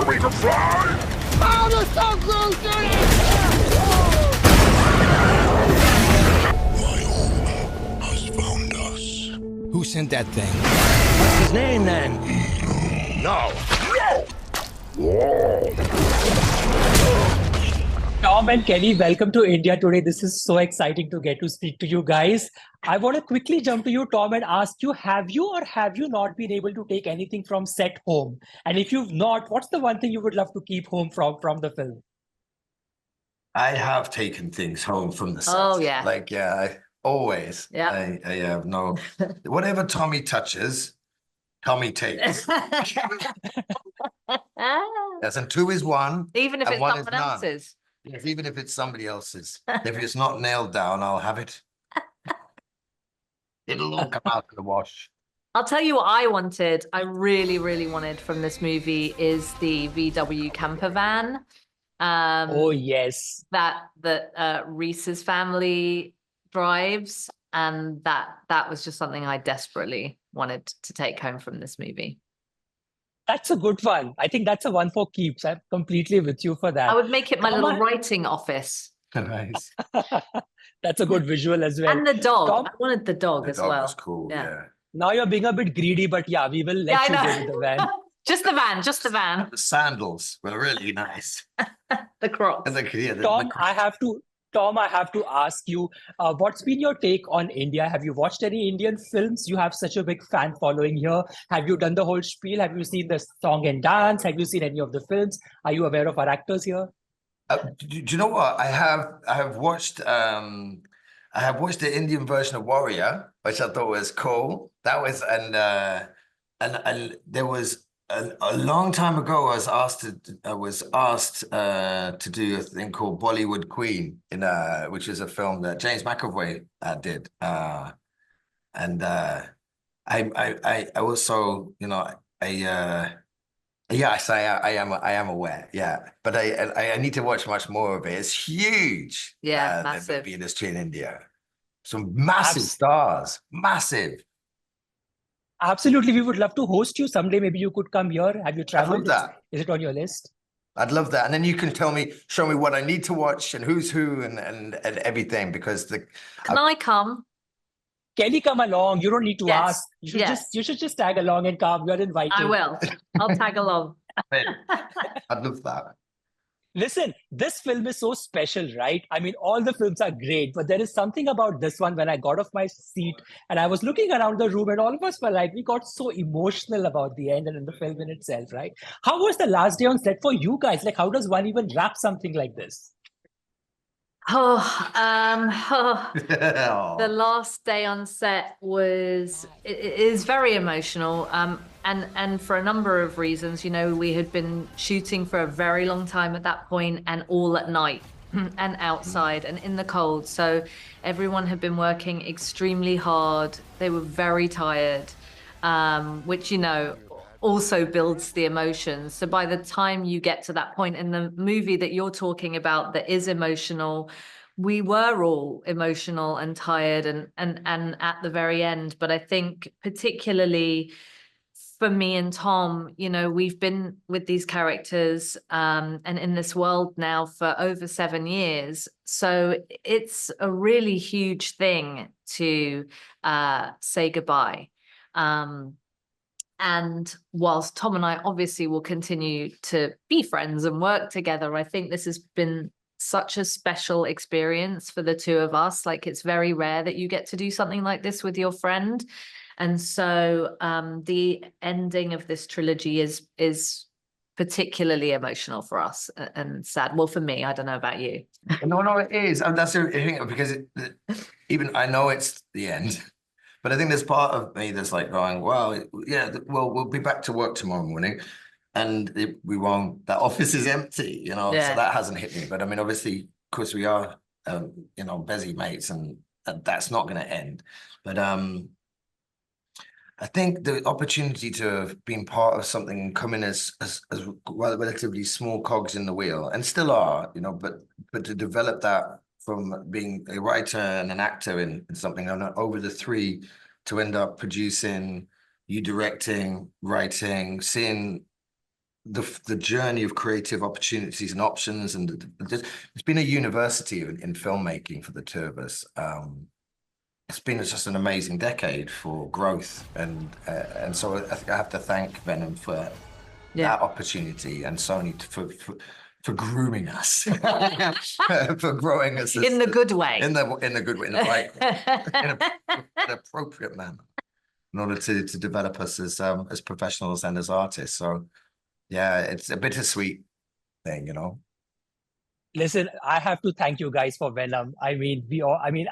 me to fly? Oh, they're so close, dude! My home has found us. Who sent that thing? What's his name, then? No! Whoa! Tom and Kelly, welcome to India today. This is so exciting to get to speak to you guys. I want to quickly jump to you, Tom, and ask you, have you or have you not been able to take anything from set home? And if you've not, what's the one thing you would love to keep home from the film? I have taken things home from the set. Oh, yeah. Like, I always. Yeah. I have no, whatever Tommy touches, Tommy takes. Yes, and two is one. Even if and it's one someone is none. else's. Yes, even if it's somebody else's. If it's not nailed down, I'll have it. It'll all come out in the wash. I'll tell you what I wanted. I really, really wanted from this movie is the VW camper van. Oh, yes. That Reese's family drives, and that was just something I desperately wanted to take home from this movie. That's a good one. I think that's a one for keeps. I'm completely with you for that. I would make it my little writing office. Nice. That's a good visual as well. And the dog. Tom? I wanted the dog as That well. was cool, yeah. Now you're being a bit greedy, but yeah, we will let you go with the van. Just the van, just the van. The sandals were really nice. The Crocs. And the Tom, I have to ask you, what's been your take on India? Have you watched any Indian films? You have such a big fan following here. Have you done the whole spiel? Have you seen the song and dance? Have you seen any of the films? Are you aware of our actors here? do you know what? I have watched the Indian version of Warrior, which I thought was cool. That was and there was a long time ago. I was asked to do a thing called Bollywood Queen which is a film that James McAvoy did, and I also, you know, yes, I am aware. Yeah, but I need to watch much more of it. It's huge. Yeah, The massive. movie industry in India. Some massive stars, massive. Absolutely. We would love to host you someday. Maybe you could come here. Have you traveled? that. Is it on your list? I'd love that, and then you can show me what I need to watch and who's who and everything, because Can I come? Kelly, come along. You don't need to Yes, ask. yes. You should just tag along and come. You're invited. I will. I'll tag along. I'd love that. Listen, this film is so special, right? I mean, all the films are great, but there is something about this one when I got off my seat and I was looking around the room and all of us were like, we got so emotional about the end and in the film in itself, right? How was the last day on set for you guys? Like, how does one even wrap something like this? The last day on set is very emotional, and for a number of reasons. You know, we had been shooting for a very long time at that point, and all at night and outside and in the cold. So everyone had been working extremely hard. They were very tired, which, you know, also builds the emotions. So by the time you get to that point in the movie that you're talking about that is emotional, we were all emotional and tired and at the very end. But I think particularly for me and Tom, you know, we've been with these characters and in this world now for over 7 years. So it's a really huge thing to say goodbye. And whilst Tom and I obviously will continue to be friends and work together, I think this has been such a special experience for the two of us. Like, it's very rare that you get to do something like this with your friend. And so the ending of this trilogy is particularly emotional for us and sad. Well, for me, I don't know about you. No, it is. And that's the thing, because even I know it's the end. But I think there's part of me that's like going, well, yeah, well, we'll be back to work tomorrow morning and we won't, that office is empty, you know, Yeah. So that hasn't hit me. But I mean, obviously, of course, we are, you know, busy mates, and that's not going to end. But I think the opportunity to have been part of something, coming as relatively small cogs in the wheel, and still are, you know, but to develop that from being a writer and an actor in something, and over the 3 to end up producing, you directing, writing, seeing the journey of creative opportunities and options, and it's been a university in filmmaking for the two of us. It's been just an amazing decade for growth, and so I have to thank Venom for that opportunity, and Sony for grooming us, for growing us in the good way, in the good way, in the right way, in an appropriate manner, in order to develop us as professionals and as artists. So yeah, it's a bittersweet thing, you know. Listen, I have to thank you guys for Venom. I mean,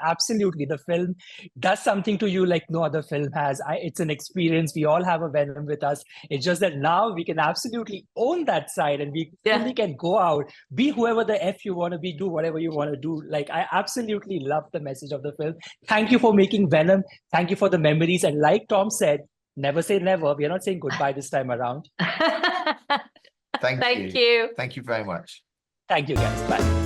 absolutely. The film does something to you like no other film has. It's an experience. We all have a Venom with us. It's just that now we can absolutely own that side, and we fully can go out, be whoever the F you want to be, do whatever you want to do. Like, I absolutely love the message of the film. Thank you for making Venom. Thank you for the memories. And like Tom said, never say never. We are not saying goodbye this time around. Thank you. you. Thank you very much. Thank you, guys. Bye.